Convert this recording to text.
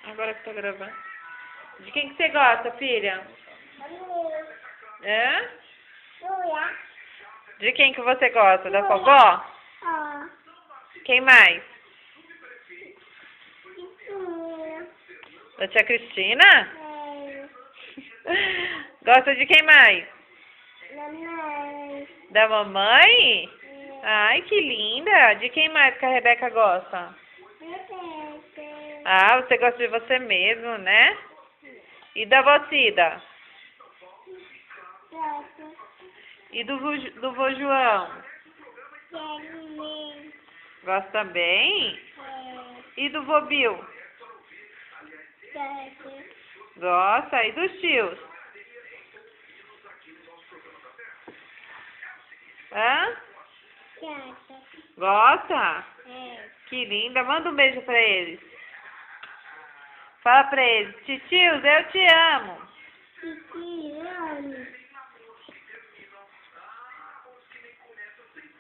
Agora que tá gravando. De quem que você gosta, filha? Hã? De quem que você gosta? Da vovó? Quem mais? Da tia Cristina? Gosta de quem mais? Da mamãe? Ai, que linda! De quem mais que a Rebeca gosta? Ah, você gosta de você mesmo, né? E da vó Cida? E do vô João? Gosta também? E do vô Bill? Gosta. E dos tios? Hã? Gosta? Que linda. Manda um beijo pra eles. Fala pra eles. Titios, eu te amo.